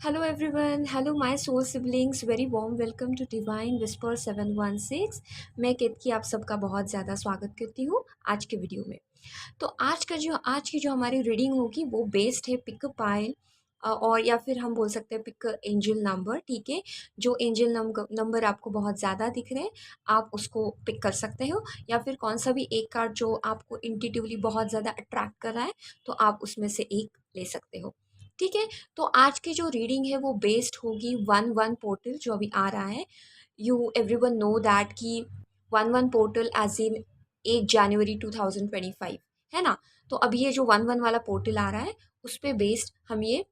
Hello everyone, hello my soul siblings, very warm welcome to Divine Whisper 716। मैं केतकी आप सबका बहुत ज़्यादा स्वागत करती हूँ आज के वीडियो में। तो आज की जो हमारी रीडिंग होगी वो बेस्ड है पिक अ पाइल और या फिर हम बोल सकते हैं पिक एंजल नंबर। ठीक है, जो एंजल नंबर आपको बहुत ज़्यादा दिख रहे हैं आप उसको पिक कर सकते हो, या फिर कौन सा भी एक कार्ड जो आपको इंट्यूटिवली बहुत ज़्यादा अट्रैक्ट कर रहा है तो आप उसमें से एक ले सकते हो। ठीक है, तो आज की जो रीडिंग है वो बेस्ड होगी वन वन पोर्टल जो अभी आ रहा है। यू एवरीवन नो दैट कि one one portal as in 8 January 2025 है ना। तो अभी ये जो वन वन वाला पोर्टल आ रहा है उस पे बेस्ड हम ये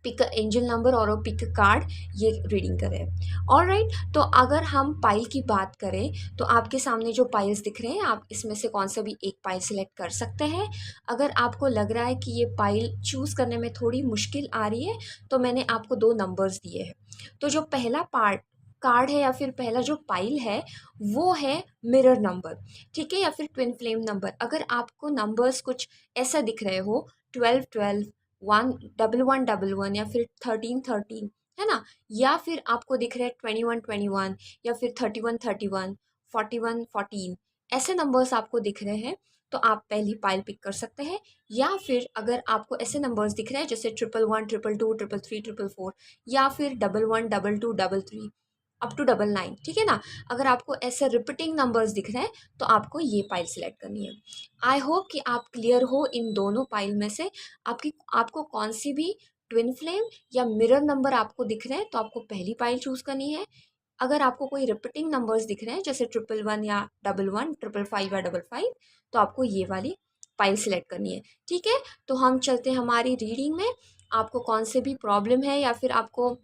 पिक एंजल नंबर और पिक कार्ड ये रीडिंग करें। और राइट, तो अगर हम पाइल की बात करें तो आपके सामने जो पाइल्स दिख रहे हैं आप इसमें से कौन सा भी एक पाइल सिलेक्ट कर सकते हैं। अगर आपको लग रहा है कि ये पाइल चूज़ करने में थोड़ी मुश्किल आ रही है तो मैंने आपको दो नंबर्स दिए हैं। तो जो पहला पार्ट कार्ड है या फिर पहला जो पाइल है वो है मिरर नंबर। ठीक है, या फिर ट्विन फ्लेम नंबर। अगर आपको नंबर्स कुछ ऐसा दिख रहे हो 12 12, 1 11 11 या फिर 13 13, है ना, या फिर आपको दिख रहा है 21 21 या फिर 31 31, 41 14, ऐसे नंबर्स आपको दिख रहे हैं तो आप पहली पाइल पिक कर सकते हैं। या फिर अगर आपको ऐसे नंबर्स दिख रहे हैं जैसे 1 1 1 2 2 3 3 3 4 या फिर 1 1 2 2 3 अप टू 99, ठीक है ना, अगर आपको ऐसे रिपीटिंग नंबर्स दिख रहे हैं तो आपको ये पाइल सिलेक्ट करनी है। आई होप कि आप क्लियर हो इन दोनों पाइल में से आपको कौन सी भी ट्विन फ्लेम या मिरर नंबर आपको दिख रहे हैं तो आपको पहली पाइल चूज करनी है। अगर आपको कोई रिपीटिंग नंबर्स दिख रहे हैं जैसे 1 1 1 या 1 1 1 5 5 या 5 5 तो आपको ये वाली पाइल सिलेक्ट करनी है। ठीक है, तो हम चलते हैं हमारी रीडिंग में। आपको कौन से भी प्रॉब्लम है या फिर आपको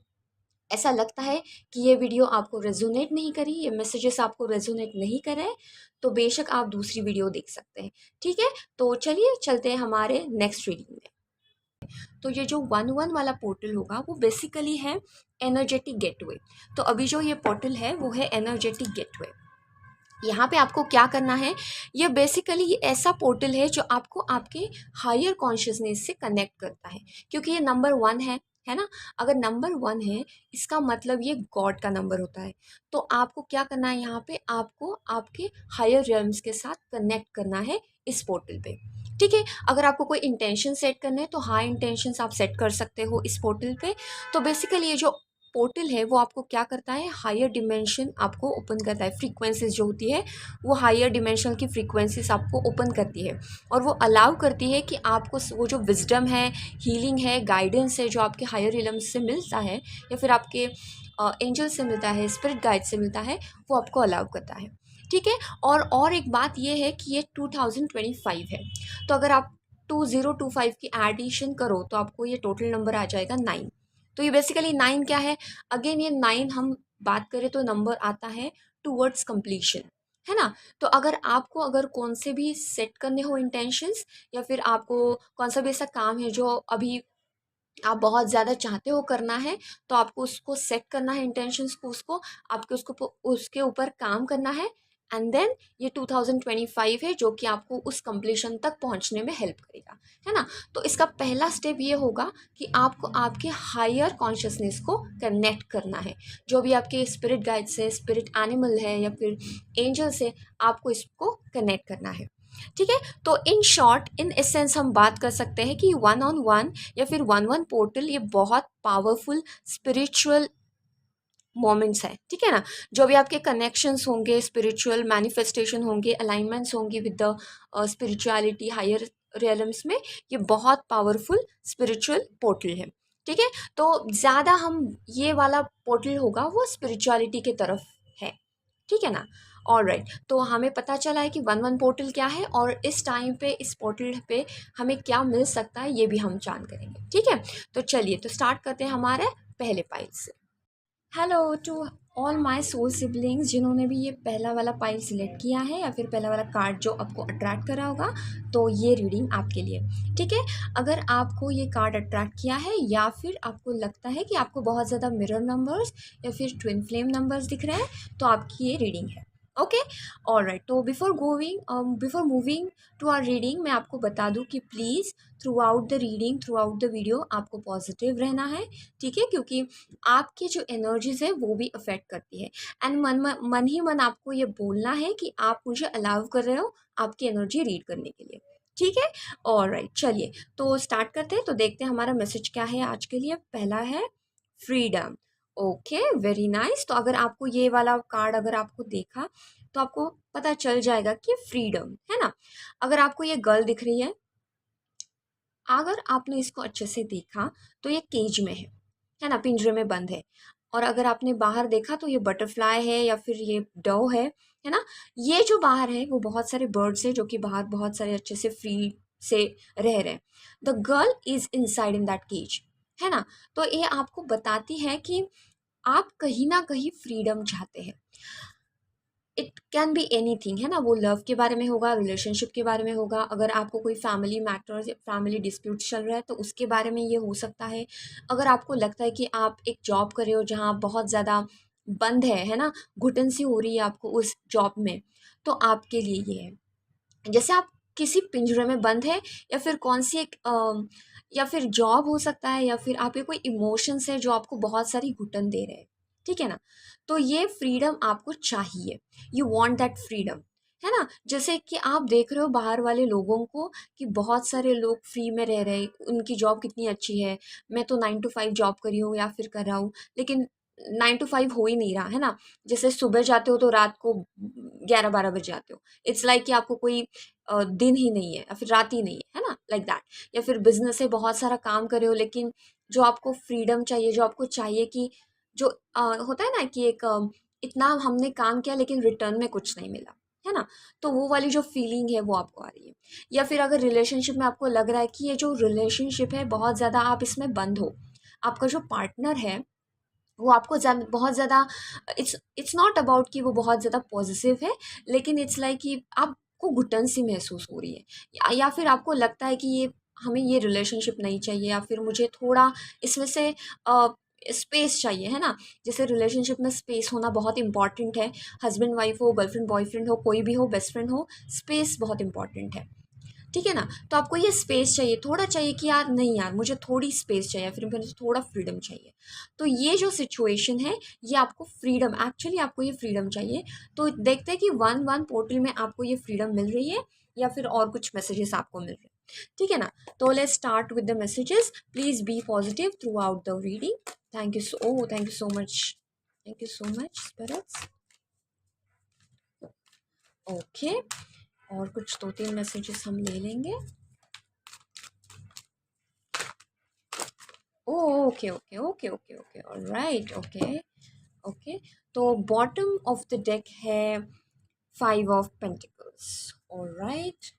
ऐसा लगता है कि ये वीडियो आपको रेजोनेट नहीं करी, ये मैसेजेस आपको रेजोनेट नहीं करे, तो बेशक आप दूसरी वीडियो देख सकते हैं। ठीक है, तो चलिए चलते हैं हमारे नेक्स्ट रीडिंग में। तो ये जो वन वन वाला पोर्टल होगा वो बेसिकली है एनर्जेटिक गेटवे। तो अभी जो ये पोर्टल है वो है एनर्जेटिक गेटवे। यहाँ पे आपको क्या करना है, ये बेसिकली ये ऐसा पोर्टल है जो आपको आपके हायर कॉन्शियसनेस से कनेक्ट करता है, क्योंकि ये नंबर वन है ना। अगर नंबर वन है इसका मतलब ये गॉड का नंबर होता है। तो आपको क्या करना है, यहाँ पे आपको आपके हायर रियल्म्स के साथ कनेक्ट करना है इस पोर्टल पे। ठीक है, अगर आपको कोई इंटेंशन सेट करने हैं तो हाई इंटेंशंस आप सेट कर सकते हो इस पोर्टल पे। तो बेसिकली ये जो पोर्टल है वो आपको क्या करता है, हायर डिमेंशन आपको ओपन करता है। फ्रीक्वेंसीज जो होती है वो हायर डिमेंशनल की फ्रीक्वेंसीज आपको ओपन करती है और वो अलाउ करती है कि आपको वो जो विजडम है, हीलिंग है, गाइडेंस है जो आपके हायर रियल्म्स से मिलता है या फिर आपके एंजल से मिलता है, स्पिरिट गाइड से मिलता है, वो आपको अलाउ करता है। ठीक है, और एक बात ये है कि ये 2025 है, तो अगर आप 2025 की एडिशन करो तो आपको ये टोटल नंबर आ जाएगा 9। तो ये बेसिकली 9 क्या है, अगेन ये 9 हम बात करें तो नंबर आता है टूवर्ड्स कंप्लीशन, है ना। तो अगर कौन से भी सेट करने हो इंटेंशंस या फिर आपको कौन सा भी ऐसा काम है जो अभी आप बहुत ज़्यादा चाहते हो करना है, तो आपको उसको सेट करना है इंटेंशंस को, उसको आपके उसको उसके ऊपर काम करना है। एंड देन ये 2025 है जो कि आपको उस कंप्लीशन तक पहुंचने में हेल्प करेगा, है ना। तो इसका पहला स्टेप ये होगा कि आपको आपके हायर कॉन्शियसनेस को कनेक्ट करना है। जो भी आपके स्पिरिट गाइड से, स्पिरिट एनिमल है या फिर एंजल से, आपको इसको कनेक्ट करना है। ठीक है, तो इन शॉर्ट इन एसेंस हम बात कर सकते हैं कि वन ऑन वन या फिर वन वन पोर्टल ये बहुत पावरफुल स्पिरिचुअल मोमेंट्स है। ठीक है ना, जो भी आपके कनेक्शंस होंगे, स्पिरिचुअल मैनिफेस्टेशन होंगे, अलाइनमेंट्स होंगे विद द स्पिरिचुअलिटी हायर रियलम्स में, ये बहुत पावरफुल स्पिरिचुअल पोर्टल है। ठीक है, तो ज़्यादा हम ये वाला पोर्टल होगा वो स्पिरिचुअलिटी के तरफ है। ठीक है ना। और राइट, तो हमें पता चला है कि वन वन पोर्टल क्या है और इस टाइम पे इस पोर्टल पे हमें क्या मिल सकता है ये भी हम जान करेंगे। ठीक है, तो चलिए तो स्टार्ट करते हैं हमारे पहले पाइल से। Hello to all my soul siblings जिन्होंने भी ये पहला वाला पाइल सिलेक्ट किया है या फिर पहला वाला कार्ड जो आपको अट्रैक्ट करा होगा, तो ये रीडिंग आपके लिए। ठीक है, अगर आपको ये कार्ड अट्रैक्ट किया है या फिर आपको लगता है कि आपको बहुत ज़्यादा मिरर नंबर्स या फिर ट्विन फ्लेम नंबर्स दिख रहे हैं तो आपकी ये रीडिंग है। Okay, alright. तो before moving to our reading, मैं आपको बता दूं कि please throughout the reading, throughout the video आपको पॉजिटिव रहना है, ठीक है, क्योंकि आपकी जो एनर्जीज है वो भी अफेक्ट करती है। एंड मन ही मन आपको ये बोलना है कि आप मुझे अलाउ कर रहे हो आपकी एनर्जी रीड करने के लिए, ठीक है। ऑलराइट, चलिए तो स्टार्ट करते हैं। तो देखते हैं हमारा मैसेज क्या है आज के लिए। पहला है फ्रीडम। Okay, very nice. तो अगर आपको ये वाला कार्ड अगर आपको देखा तो आपको पता चल जाएगा कि फ्रीडम है ना। अगर आपको ये गर्ल दिख रही है, अगर आपने इसको अच्छे से देखा तो ये केज में है ना, पिंजरे में बंद है। और अगर आपने बाहर देखा तो ये बटरफ्लाई है या फिर ये डव है ना। ये जो बाहर है वो बहुत सारे बर्ड्स है जो कि बाहर बहुत सारे अच्छे से फ्री से रह रहे हैं। The girl is inside in that cage, है ना। तो ये आपको बताती है कि आप कहीं ना कहीं फ्रीडम चाहते हैं। इट कैन बी एनीथिंग, है ना। वो लव के बारे में होगा, रिलेशनशिप के बारे में होगा, अगर आपको कोई फैमिली मैटर्स फैमिली डिस्प्यूट चल रहा है तो उसके बारे में ये हो सकता है। अगर आपको लगता है कि आप एक जॉब कर रहे हो जहाँ आप बहुत ज़्यादा बंद है ना, घुटन सी हो रही है आपको उस जॉब में, तो आपके लिए ये है। जैसे आप किसी पिंजरे में बंद है, या फिर कौन सी एक या फिर जॉब हो सकता है, या फिर आपके कोई इमोशंस है जो आपको बहुत सारी घुटन दे रहे हैं, ठीक है ना। तो ये फ्रीडम आपको चाहिए, यू वांट दैट फ्रीडम, है ना। जैसे कि आप देख रहे हो बाहर वाले लोगों को कि बहुत सारे लोग फ्री में रह रहे हैं, उनकी जॉब कितनी अच्छी है। मैं तो 9 to 5 जॉब करी हूँ या फिर कर रहा हूँ, लेकिन 9 to 5 हो ही नहीं रहा, है ना। जैसे सुबह जाते हो तो रात को 11-12 बजे आते हो। इट्स लाइक कि आपको कोई दिन ही नहीं है या फिर रात ही नहीं है ना, लाइक दैट। या फिर बिजनेस से बहुत सारा काम कर रहे हो, लेकिन जो आपको फ्रीडम चाहिए, जो आपको चाहिए कि जो होता है ना कि एक इतना हमने काम किया लेकिन रिटर्न में कुछ नहीं मिला, है ना। तो वो वाली जो फीलिंग है वो आपको आ रही है। या फिर अगर रिलेशनशिप में आपको लग रहा है कि ये जो रिलेशनशिप है बहुत ज़्यादा आप इसमें बंद हो, आपका जो पार्टनर है वो आपको बहुत ज़्यादा, इट्स नॉट अबाउट कि वो बहुत ज़्यादा पॉजिटिव है, लेकिन इट्स लाइक कि आपको घुटन सी महसूस हो रही है, या फिर आपको लगता है कि ये हमें ये रिलेशनशिप नहीं चाहिए, या फिर मुझे थोड़ा इसमें से स्पेस चाहिए, है ना। जैसे रिलेशनशिप में स्पेस होना बहुत इंपॉर्टेंट है। हस्बैंड वाइफ हो, गर्लफ्रेंड बॉयफ्रेंड हो, कोई भी हो, बेस्ट फ्रेंड हो, स्पेस बहुत इंपॉर्टेंट है, ठीक है ना। तो आपको ये स्पेस चाहिए, थोड़ा चाहिए कि यार नहीं यार मुझे थोड़ी स्पेस चाहिए, फिर मुझे थोड़ा फ्रीडम चाहिए। तो ये जो सिचुएशन है, ये आपको फ्रीडम, एक्चुअली आपको ये फ्रीडम चाहिए। तो देखते हैं कि 1-1 पोर्टल में आपको ये फ्रीडम मिल रही है या फिर और कुछ मैसेजेस आपको मिल रहे हैं, ठीक है ना। तो let's start with the messages. Please be positive throughout the reading. Thank you so much, thank you so much spirits. Okay, और कुछ 2-3 मैसेजेस हम ले लेंगे। Okay okay okay okay okay, alright, okay okay. तो bottom of the deck है 5 of pentacles, alright,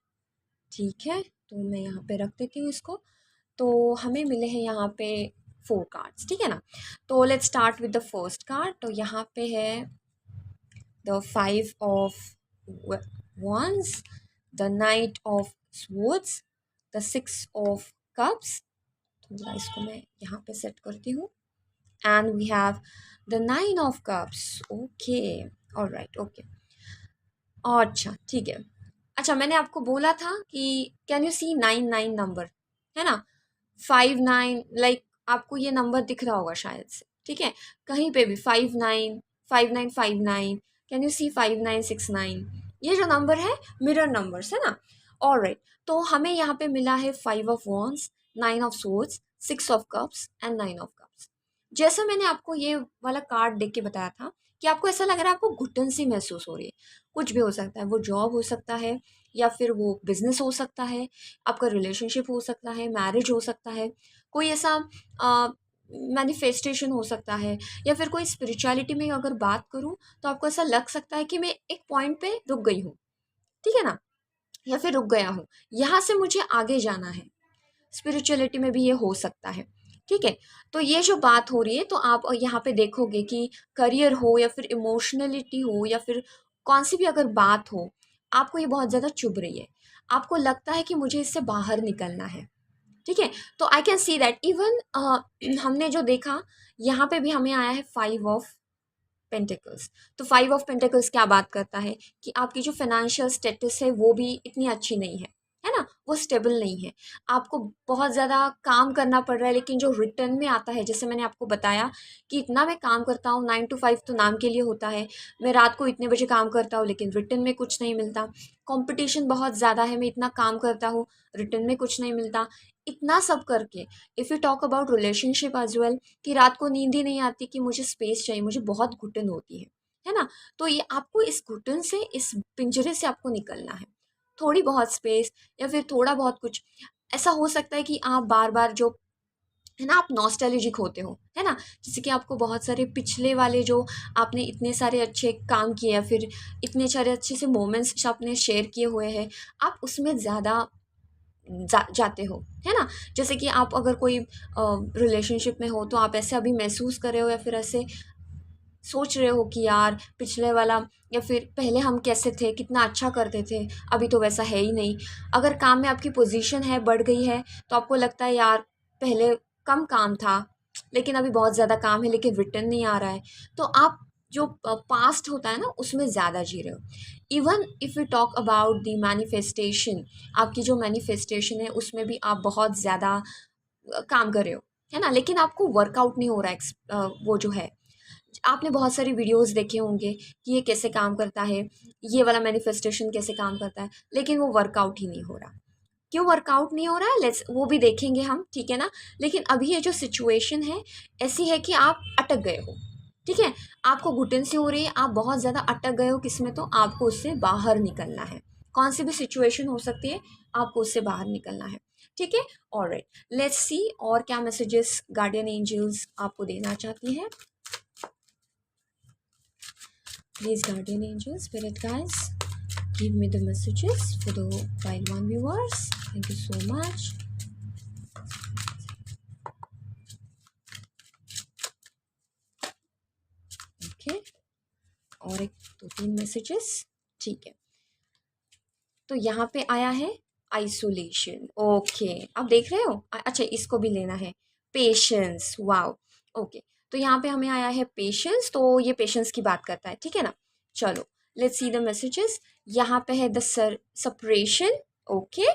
ठीक है। तो मैं यहाँ पे रख देती हूँ इसको। तो हमें मिले हैं यहाँ पे 4 कार्ड्स, ठीक है ना। तो let's start with the first card. तो यहाँ पे है the 5 of wands, the knight of swords, the 6 of cups। थोड़ा इसको मैं यहाँ पे सेट करती हूँ। And we have the 9 of cups. Okay, alright, okay, अच्छा, ठीक है। अच्छा, मैंने आपको बोला था कि कैन यू सी 9-9 नंबर, है ना। 5-9, लाइक आपको ये नंबर दिख रहा होगा शायद से, ठीक है। कहीं पे भी 5-9, 5-9-5-9, कैन यू सी 5-9-6-9, ये जो नंबर है मिरर नंबर्स है ना। ऑलराइट, तो हमें यहाँ पे मिला है 5 of wands, 9 of swords, 6 of cups and 9 of cups। जैसा मैंने आपको ये वाला कार्ड देख के बताया था कि आपको ऐसा लग रहा है, आपको घुटन सी महसूस हो रही है। कुछ भी हो सकता है, वो जॉब हो सकता है, या फिर वो बिजनेस हो सकता है, आपका रिलेशनशिप हो सकता है, मैरिज हो सकता है, कोई ऐसा मैनिफेस्टेशन हो सकता है, या फिर कोई स्पिरिचुअलिटी में अगर बात करूँ तो आपको ऐसा लग सकता है कि मैं एक पॉइंट पे रुक गई हूँ, ठीक है ना, या फिर रुक गया हूँ, यहाँ से मुझे आगे जाना है। स्पिरिचुअलिटी में भी ये हो सकता है, ठीक है। तो ये जो बात हो रही है, तो आप यहाँ पे देखोगे कि करियर हो या फिर इमोशनलिटी हो या फिर कौन सी भी अगर बात हो, आपको ये बहुत ज़्यादा चुभ रही है, आपको लगता है कि मुझे इससे बाहर निकलना है, ठीक है। तो I can see that even हमने जो देखा यहाँ पे भी हमें आया है 5 ऑफ पेंटिकल्स। तो 5 ऑफ पेंटिकल्स क्या बात करता है कि आपकी जो फाइनेंशियल स्टेटस है वो भी इतनी अच्छी नहीं है ना, वो स्टेबल नहीं है। आपको बहुत ज़्यादा काम करना पड़ रहा है, लेकिन जो रिटर्न में आता है, जैसे मैंने आपको बताया कि इतना मैं काम करता हूँ, 9 to 5 तो नाम के लिए होता है, मैं रात को इतने बजे काम करता हूँ, लेकिन रिटर्न में कुछ नहीं मिलता। कंपटीशन बहुत ज़्यादा है, मैं इतना काम करता हूँ, रिटर्न में कुछ नहीं मिलता। इतना सब करके if you talk about relationship as well, कि रात को नींद ही नहीं आती, कि मुझे स्पेस चाहिए, मुझे बहुत घुटन होती है ना। तो ये आपको इस घुटन से, इस पिंजरे से आपको निकलना है। थोड़ी बहुत स्पेस या फिर थोड़ा बहुत कुछ ऐसा हो सकता है कि आप बार बार जो है ना, आप नॉस्टैल्जिक होते हो, है ना, जैसे कि आपको बहुत सारे पिछले वाले जो आपने इतने सारे अच्छे काम किए या फिर इतने सारे अच्छे से मोमेंट्स आपने शेयर किए हुए हैं, आप उसमें ज़्यादा जाते हो, है ना। जैसे कि आप अगर कोई रिलेशनशिप में हो, तो आप ऐसे अभी महसूस कर रहे हो या फिर ऐसे सोच रहे हो कि यार पिछले वाला या फिर पहले हम कैसे थे, कितना अच्छा करते थे, अभी तो वैसा है ही नहीं। अगर काम में आपकी पोजीशन है, बढ़ गई है, तो आपको लगता है यार पहले कम काम था, लेकिन अभी बहुत ज़्यादा काम है, लेकिन रिटर्न नहीं आ रहा है। तो आप जो पास्ट होता है ना, उसमें ज़्यादा जी रहे हो। Even if you talk about the manifestation, आपकी जो मैनिफेस्टेशन है उसमें भी आप बहुत ज़्यादा काम कर रहे हो, है ना, लेकिन आपको वर्कआउट नहीं हो रहा है। वो जो है, आपने बहुत सारी वीडियोस देखे होंगे कि ये कैसे काम करता है, ये वाला मैनिफेस्टेशन कैसे काम करता है, लेकिन वो वर्कआउट ही नहीं हो रहा। क्यों वर्कआउट नहीं हो रहा है, लेट्स वो भी देखेंगे हम, ठीक है ना। लेकिन अभी ये जो सिचुएशन है ऐसी है कि आप अटक गए हो, ठीक है, आपको घुटन सी हो रही है, आप बहुत ज़्यादा अटक गए हो किसमें, तो आपको उससे बाहर निकलना है। कौन सी भी सिचुएशन हो सकती है, आपको उससे बाहर निकलना है, ठीक है। ऑलराइट, लेट्स सी और क्या मैसेजेस गार्डियन एंजल्स आपको देना चाहती हैं। Please, guardian angels, spirit guides, give me the messages for the File 1 viewers. Thank you so much. Okay, और एक दो तीन मैसेजेस, ठीक है। तो यहाँ पे आया है आइसोलेशन, ओके, आप देख रहे हो। अच्छा, इसको भी लेना है, पेशेंस, वाओ, ओके। तो यहाँ पे हमें आया है पेशेंस, तो ये पेशेंस की बात करता है, ठीक है ना। चलो, लेट्स सी द मैसेजेस। यहाँ पे है द सेपरेशन, ओके।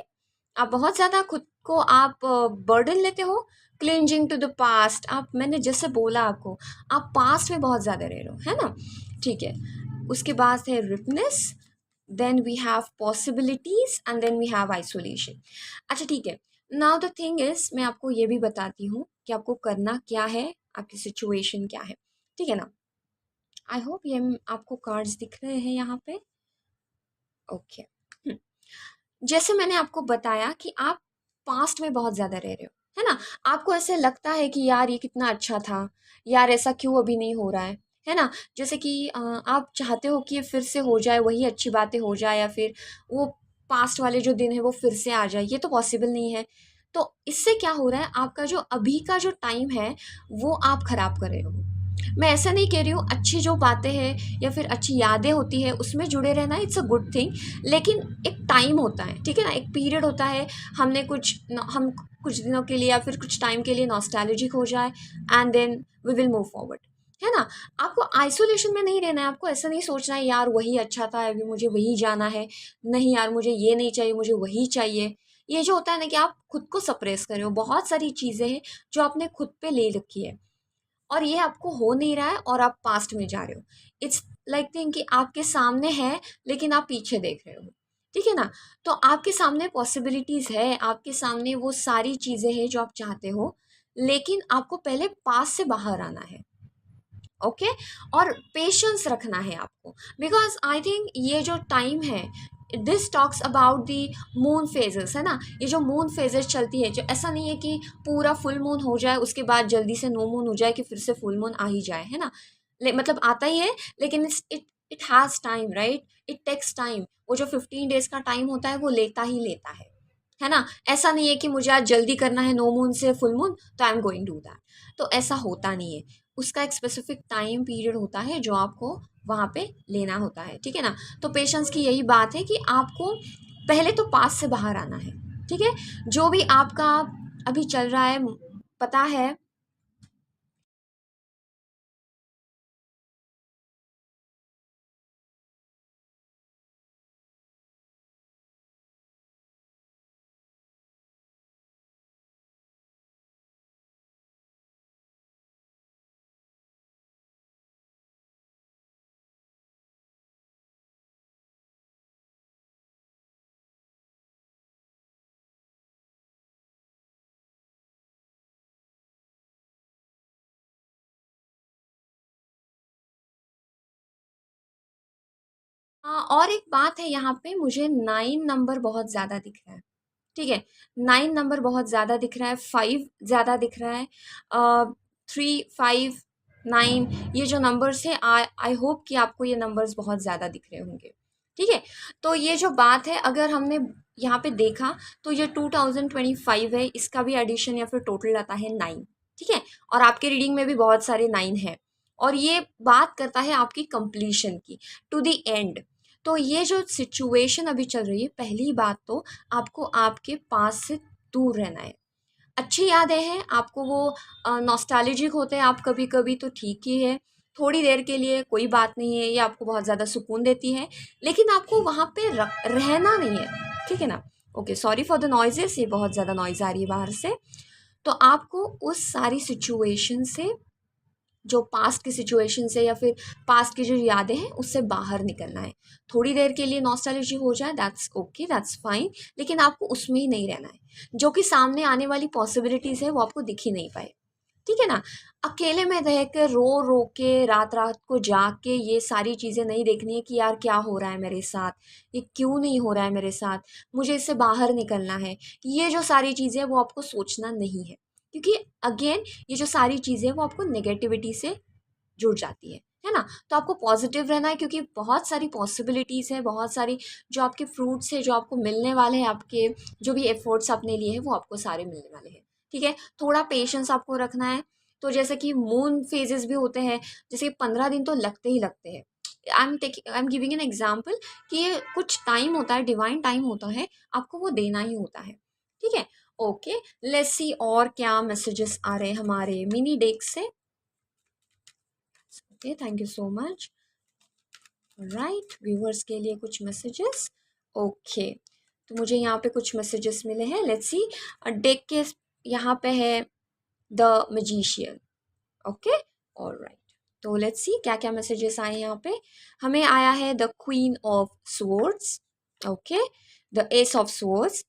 आप बहुत ज़्यादा खुद को आप बर्डन लेते हो, क्लिंजिंग टू द पास्ट, आप, मैंने जैसे बोला आपको, आप पास्ट में बहुत ज़्यादा रह रहे हो, है ना, ठीक है। उसके बाद है ripeness, then we have possibilities and then we have isolation. अच्छा, ठीक है। नाउ द थिंग इज, मैं आपको ये भी बताती हूँ कि आपको करना क्या है, आपकी सिचुएशन क्या है, ठीक है ना। आई होप ये आपको कार्ड्स दिख रहे हैं यहाँ पे, ओके। जैसे मैंने आपको बताया कि आप पास्ट में बहुत ज़्यादा रह रहे हो, है ना, आपको ऐसे लगता है कि यार ये कितना अच्छा था, यार ऐसा क्यों अभी नहीं हो रहा है ना। जैसे कि आप चाहते हो कि ये फिर से हो जाए, वही अच्छी बातें हो जाए, या फिर वो पास्ट वाले जो दिन है वो फिर से आ जाए, ये तो पॉसिबल नहीं है। तो इससे क्या हो रहा है, आपका जो अभी का जो टाइम है वो आप खराब कर रहे हो। मैं ऐसा नहीं कह रही हूँ, अच्छी जो बातें हैं या फिर अच्छी यादें होती है उसमें जुड़े रहना इट्स अ गुड थिंग, लेकिन एक टाइम होता है, ठीक है ना, एक पीरियड होता है। हमने हम कुछ दिनों के लिए या फिर कुछ टाइम के लिए नॉस्टैल्जिक हो जाए, and then we will move forward, है ना। आपको आइसोलेशन में नहीं रहना है, आपको ऐसा नहीं सोचना है यार वही अच्छा था, अभी मुझे वही जाना है, नहीं यार मुझे ये नहीं चाहिए, मुझे वही चाहिए। ये जो होता है ना कि आप खुद को सप्रेस कर रहे हो, बहुत सारी चीज़ें हैं जो आपने खुद पे ले रखी है, और ये आपको हो नहीं रहा है और आप पास्ट में जा रहे हो। इट्स लाइक थिंक कि आपके सामने है, लेकिन आप पीछे देख रहे हो, ठीक है ना। तो आपके सामने पॉसिबिलिटीज है, आपके सामने वो सारी चीजें हैं जो आप चाहते हो, लेकिन आपको पहले पास से बाहर आना है, ओके। और पेशेंस रखना है आपको, बिकॉज आई थिंक ये जो टाइम है, this talks about the moon phases, है ना। ये जो मून फेजेस चलती है, जो ऐसा नहीं है कि पूरा फुल मून हो जाए उसके बाद जल्दी से नो मून हो जाए कि फिर से फुल मून आ ही जाए, है ना। मतलब आता ही है, लेकिन it it has time, right, it takes time. वो जो 15 डेज का टाइम होता है वो लेता ही लेता है ना। ऐसा नहीं है कि मुझे आज जल्दी करना है नो मून से फुल मून, तो I am going do that, तो ऐसा होता नहीं है। उसका एक स्पेसिफिक टाइम पीरियड होता है जो आपको वहाँ पे लेना होता है, ठीक है ना। तो पेशेंस की यही बात है कि आपको पहले तो पास से बाहर आना है, ठीक है। जो भी आपका अभी चल रहा है, पता है हाँ, और एक बात है यहाँ पे, मुझे 9 नंबर बहुत ज़्यादा दिख रहा है, ठीक है? 9 नंबर बहुत ज़्यादा दिख रहा है, 5 ज़्यादा दिख रहा है, 3, 5, 9 ये जो नंबर्स हैं, आई होप कि आपको ये नंबर्स बहुत ज़्यादा दिख रहे होंगे, ठीक है? तो ये जो बात है, अगर हमने यहाँ पे देखा तो ये 2025 है, इसका भी एडिशन या फिर टोटल आता है 9, ठीक है? और आपके रीडिंग में भी बहुत सारे 9 हैं, और ये बात करता है आपकी कंप्लीशन की, टू द एंड। तो ये जो सिचुएशन अभी चल रही है, पहली बात तो आपको आपके पास से दूर रहना है। अच्छी यादें हैं, आपको वो नॉस्टैल्जिक होते हैं आप कभी-कभी, तो ठीक ही है, थोड़ी देर के लिए कोई बात नहीं है, ये आपको बहुत ज़्यादा सुकून देती है, लेकिन आपको वहाँ पे रहना नहीं है, ठीक है ना? Okay, sorry for the noises, ये बहुत ज़्यादा नॉइज़ आ रही है बाहर से। तो आपको उस सारी सिचुएशन से, जो पास्ट की सिचुएशन से या फिर पास्ट की जो यादें हैं, उससे बाहर निकलना है। थोड़ी देर के लिए नॉस्टैल्जिया हो जाए, दैट्स ओके, दैट्स फाइन, लेकिन आपको उसमें ही नहीं रहना है। जो कि सामने आने वाली पॉसिबिलिटीज़ है, वो आपको दिख ही नहीं पाए, ठीक है ना? अकेले में रह के रो-रो के, रात-रात को जाग के ये सारी चीज़ें नहीं देखनी है कि यार क्या हो रहा है मेरे साथ? ये क्यों नहीं हो रहा है मेरे साथ? मुझे इससे बाहर निकलना है। ये जो सारी चीज़ें हैं, वो आपको सोचना नहीं है। क्योंकि अगेन ये जो सारी चीज़ें हैं, वो आपको नेगेटिविटी से जुड़ जाती है ना? तो आपको पॉजिटिव रहना है, क्योंकि बहुत सारी पॉसिबिलिटीज़ है, बहुत सारी जो आपके फ्रूट्स है, जो आपको मिलने वाले हैं, आपके जो भी एफर्ट्स आपने लिए हैं, वो आपको सारे मिलने वाले हैं, ठीक है? थोड़ा पेशेंस आपको रखना है। तो जैसे कि मून फेजेस भी होते हैं, जैसे 15 दिन तो लगते ही लगते हैं। I am giving an example कि ये कुछ टाइम होता है, डिवाइन टाइम होता है, आपको वो देना ही होता है, ठीक है? ओके, लेट्स सी और क्या मैसेजेस आ रहे हैं हमारे मिनी डेक से। Okay, thank you so much. Right, viewers के लिए कुछ मैसेजेस। ओके, तो मुझे यहाँ पे कुछ मैसेजेस मिले हैं, लेट्स सी। डेक के यहाँ पे है द मैजिशियन। ओके, ऑलराइट, तो लेट्स सी क्या क्या मैसेजेस आए यहाँ पे। हमें आया है the queen of swords, okay, the ace of swords,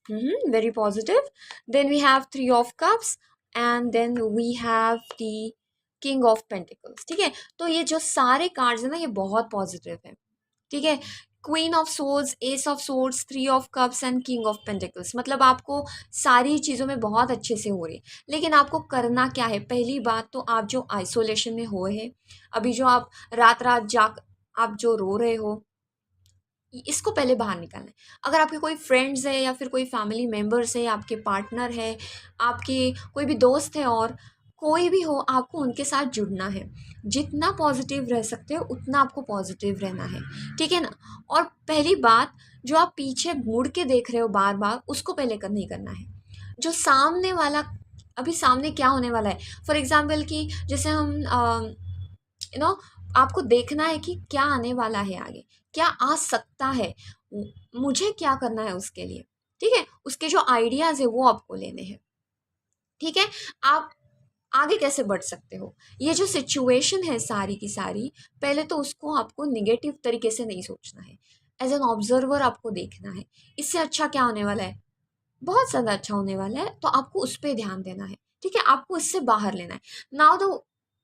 very positive. Then we have three of cups, and then we have the king of pentacles, ठीक है? तो ये जो सारे कार्ड्स है ना, ये बहुत पॉजिटिव है, ठीक है? Queen of swords, S of swords, three of cups and king of pentacles, मतलब आपको सारी चीज़ों में बहुत अच्छे से हो रही है। लेकिन आपको करना क्या है? पहली बात तो आप जो आइसोलेशन में हो है, अभी जो आप रात रात जाग, आप जो रो रहे हो, इसको पहले बाहर निकालना है। अगर आपके कोई फ्रेंड्स है या फिर कोई फैमिली मेम्बर्स है, आपके पार्टनर है, आपके कोई भी दोस्त है, और कोई भी हो, आपको उनके साथ जुड़ना है। जितना पॉजिटिव रह सकते हो उतना आपको पॉजिटिव रहना है, ठीक है ना? और पहली बात, जो आप पीछे मुड़ के देख रहे हो बार बार, उसको पहले नहीं करना है। जो सामने वाला, अभी सामने क्या होने वाला है, फॉर एग्जाम्पल कि जैसे हम यू नो आपको देखना है कि क्या आने वाला है आगे, क्या आ सकता है, मुझे क्या करना है उसके लिए, ठीक है? उसके जो आइडियाज है वो आपको लेने हैं, ठीक है? आप आगे कैसे बढ़ सकते हो, ये जो सिचुएशन है सारी की सारी, पहले तो उसको आपको निगेटिव तरीके से नहीं सोचना है, एज एन ऑब्जर्वर आपको देखना है। इससे अच्छा क्या होने वाला है? बहुत ज़्यादा अच्छा होने वाला है, तो आपको उस पे ध्यान देना है, ठीक है? आपको इससे बाहर लेना है। Now the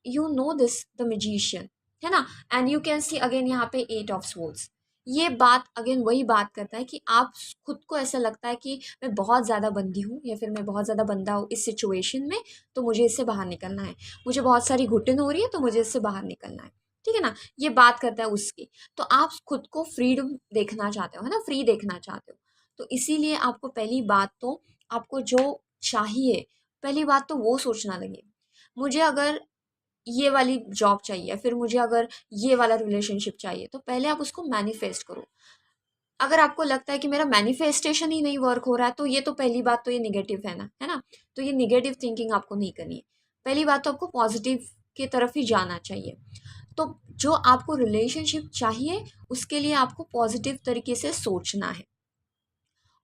you know this the magician, है ना? And you can see again यहाँ पे 8 ऑफ स्वॉर्ड्स। ये बात अगेन वही बात करता है कि आप खुद को ऐसा लगता है कि मैं बहुत ज़्यादा बंदी हूँ, या फिर मैं बहुत ज़्यादा बंदा हूँ इस सिचुएशन में, तो मुझे इससे बाहर निकलना है। मुझे बहुत सारी घुटन हो रही है, तो मुझे इससे बाहर निकलना है, ठीक है ना? ये बात करता है उसकी। तो आप खुद को फ्रीडम देखना चाहते हो, है ना? फ्री देखना चाहते हो। तो इसीलिए आपको पहली बात तो, आपको जो चाहिए, पहली बात तो वो सोचना लगे। मुझे अगर ये वाली जॉब चाहिए, फिर मुझे अगर ये वाला रिलेशनशिप चाहिए, तो पहले आप उसको मैनिफेस्ट करो। अगर आपको लगता है कि मेरा मैनिफेस्टेशन ही नहीं वर्क हो रहा है, तो ये तो पहली बात तो ये नेगेटिव है ना, है ना? तो ये नेगेटिव थिंकिंग आपको नहीं करनी है। पहली बात तो आपको पॉजिटिव की तरफ ही जाना चाहिए। तो जो आपको रिलेशनशिप चाहिए, उसके लिए आपको पॉजिटिव तरीके से सोचना है।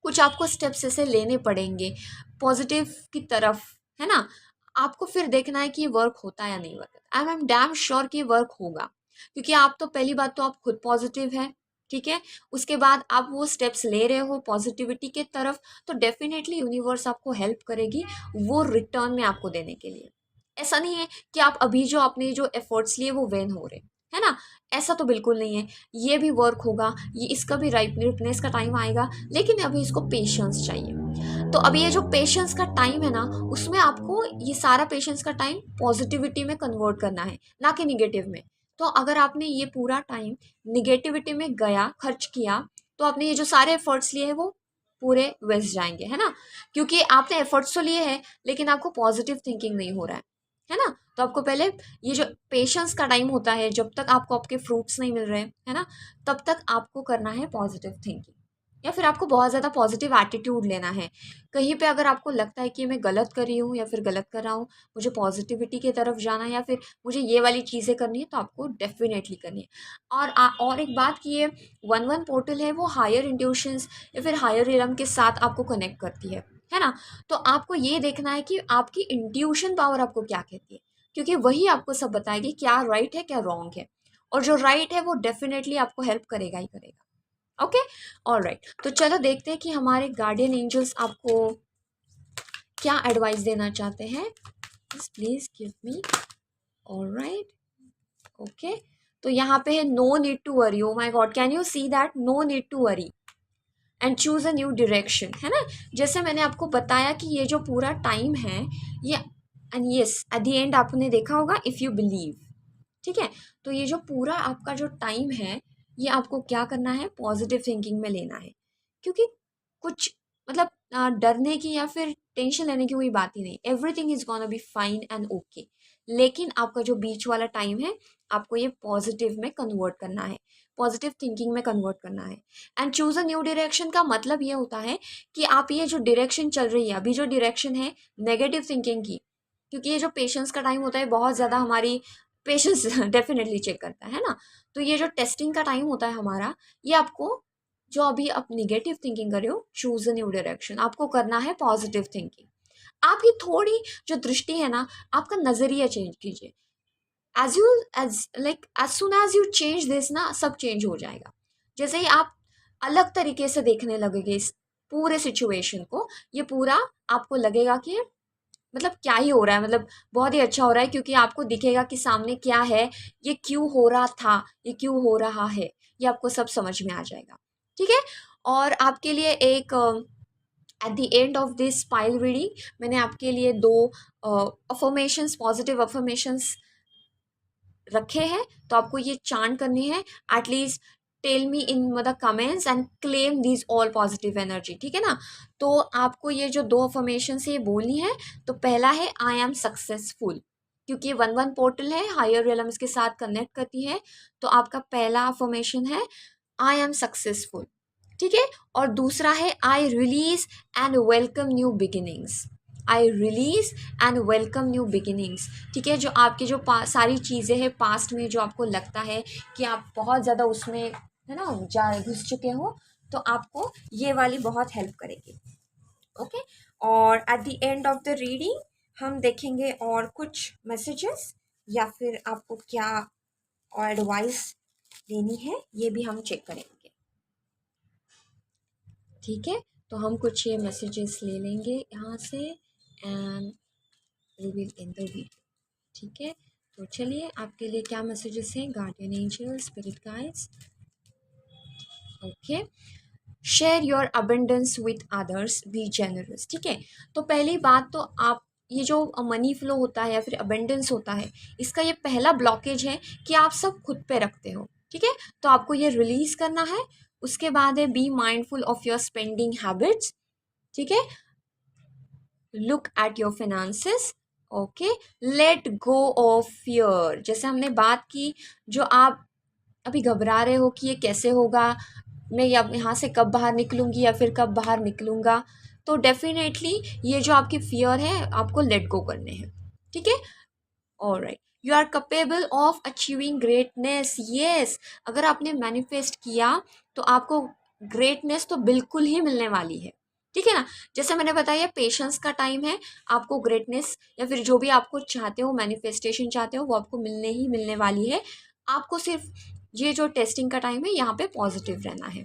कुछ आपको स्टेप्स ऐसे लेने पड़ेंगे पॉजिटिव की तरफ, है ना? आपको फिर देखना है कि ये वर्क होता है या नहीं वर्क होता। आई एम डैम श्योर कि ये वर्क होगा, क्योंकि आप तो पहली बात तो आप खुद पॉजिटिव है, ठीक है? उसके बाद आप वो स्टेप्स ले रहे हो पॉजिटिविटी के तरफ, तो डेफिनेटली यूनिवर्स आपको हेल्प करेगी वो रिटर्न में आपको देने के लिए। ऐसा नहीं है कि आप अभी जो अपने जो एफर्ट्स लिए वो वेन हो रहे, है ना? ऐसा तो बिल्कुल नहीं है, ये भी वर्क होगा, ये इसका भी राइपनेस का टाइम आएगा, लेकिन अभी इसको पेशेंस चाहिए। तो अभी ये जो पेशेंस का टाइम है ना, उसमें आपको ये सारा पेशेंस का टाइम पॉजिटिविटी में कन्वर्ट करना है, ना कि निगेटिव में। तो अगर आपने ये पूरा टाइम निगेटिविटी में गया, खर्च किया, तो आपने ये जो सारे एफर्ट्स लिए हैं वो पूरे वेस्ट जाएंगे, है ना, क्योंकि आपने एफर्ट्स तो लिए हैं लेकिन आपको पॉजिटिव थिंकिंग नहीं हो रहा है ना। तो आपको पहले ये जो पेशेंस का टाइम होता है, जब तक आपको आपके फ्रूट्स नहीं मिल रहे हैं, है ना, तब तक आपको करना है पॉजिटिव थिंकिंग, या फिर आपको बहुत ज़्यादा पॉजिटिव एटीट्यूड लेना है। कहीं पे अगर आपको लगता है कि मैं गलत कर रही हूँ या फिर गलत कर रहा हूँ, मुझे पॉजिटिविटी की तरफ जाना है या फिर मुझे ये वाली चीज़ें करनी है, तो आपको डेफिनेटली करनी है। और एक बात कि ये 1-1 पोर्टल है, वो हायर इंट्यूशंस या फिर हायर रिलम के साथ आपको कनेक्ट करती है ना। तो आपको ये देखना है कि आपकी इंट्यूशन पावर आपको क्या कहती है, क्योंकि वही आपको सब बताएगी क्या राइट है क्या रॉन्ग है, और जो राइट है वो डेफिनेटली आपको हेल्प करेगा ही करेगा। ओके, ऑलराइट, तो चलो देखते हैं कि हमारे गार्डियन एंजल्स आपको क्या एडवाइस देना चाहते हैं। Please give me. Alright, okay, तो यहाँ पे है no need to worry. Oh my god, can you see that, no need to worry and choose a new direction, है ना। जैसे मैंने आपको बताया कि ये जो पूरा टाइम है ये, and yes at the end आपने देखा होगा इफ़ यू बिलीव, ठीक है। तो ये जो पूरा आपका जो टाइम है, ये आपको क्या करना है, पॉजिटिव थिंकिंग में लेना है, क्योंकि कुछ मतलब डरने की या फिर टेंशन लेने की कोई बात ही नहीं, everything is gonna be fine and okay. लेकिन आपका जो बीच वाला टाइम है, आपको ये पॉजिटिव में कन्वर्ट करना है, पॉजिटिव थिंकिंग में कन्वर्ट करना है। And choose a new direction का मतलब ये होता है कि आप ये जो डायरेक्शन चल रही है, अभी जो डायरेक्शन है नेगेटिव थिंकिंग की, क्योंकि ये जो पेशेंस का टाइम होता है बहुत ज़्यादा हमारी पेशेंस डेफिनेटली चेक करता है ना। तो ये जो टेस्टिंग का टाइम होता है हमारा, ये आपको जो अभी आप निगेटिव थिंकिंग कर रहे हो, चूज अ न्यू डायरेक्शन, आपको करना है पॉजिटिव थिंकिंग। आपकी थोड़ी जो दृष्टि है ना, आपका नजरिया चेंज कीजिए। As you as soon as you change this ना, सब चेंज हो जाएगा। जैसे ही आप अलग तरीके से देखने लगेंगे इस पूरे सिचुएशन को, ये पूरा आपको लगेगा कि मतलब क्या ही हो रहा है, मतलब बहुत ही अच्छा हो रहा है, क्योंकि आपको दिखेगा कि सामने क्या है, ये क्यों हो रहा था, ये क्यों हो रहा है, ये आपको सब समझ में आ जाएगा, ठीक है। और आपके लिए एक at the end of this pile reading मैंने आपके लिए दो अफर्मेशंस, पॉजिटिव अफर्मेशंस रखे हैं, तो आपको ये चांट करनी है, at least tell me in the comments and claim this all positive energy, ठीक है ना। तो आपको ये जो दो अफर्मेशन से ये बोलनी है। तो पहला है आई एम सक्सेसफुल, क्योंकि ये 1-1 पोर्टल है, हायर रियल्म्स के साथ कनेक्ट करती है। तो आपका पहला अफर्मेशन है आई एम सक्सेसफुल, ठीक है। और दूसरा है I release and welcome new beginnings, I release and welcome new beginnings, ठीक है। जो आपकी जो सारी चीज़ें हैं पास्ट में, जो आपको लगता है कि आप बहुत ज़्यादा उसमें, है ना, जा घुस चुके हो, तो आपको ये वाली बहुत हेल्प करेगी। ओके, और at the end of the reading हम देखेंगे और कुछ मैसेजेस, या फिर आपको क्या और एडवाइस देनी है, ये भी हम चेक करेंगे, ठीक है। तो हम कुछ ये मैसेजेस ले लेंगे यहाँ से and we will in the video, ठीक है। तो चलिए आपके लिए क्या मैसेजेस हैं, guardian angel, spirit guides. Okay, share your abundance with others, be generous, ठीक है। तो पहली बात तो आप ये जो मनी फ्लो होता है या फिर अबंडेंस होता है, इसका ये पहला ब्लॉकेज है कि आप सब खुद पे रखते हो, ठीक है। तो आपको ये रिलीज करना है। उसके बाद है be mindful of your spending habits, ठीक है। Look at your finances, okay. Let go of fear, जैसे हमने बात की, जो आप अभी घबरा रहे हो कि ये कैसे होगा, मैं यहाँ से कब बाहर निकलूंगी या फिर कब बाहर निकलूंगा, तो डेफिनेटली ये जो आपकी फियर है आपको लेट गो करने हैं, ठीक है। Alright, you are capable of achieving greatness, yes. अगर आपने मैनिफेस्ट किया तो आपको ग्रेटनेस तो बिल्कुल ही मिलने वाली है, ठीक है ना। जैसे मैंने बताया पेशेंस का टाइम है, आपको ग्रेटनेस या फिर जो भी आपको चाहते हो, मैनिफेस्टेशन चाहते हो, वो आपको मिलने ही मिलने वाली है। आपको सिर्फ ये जो टेस्टिंग का टाइम है, यहाँ पे पॉजिटिव रहना है।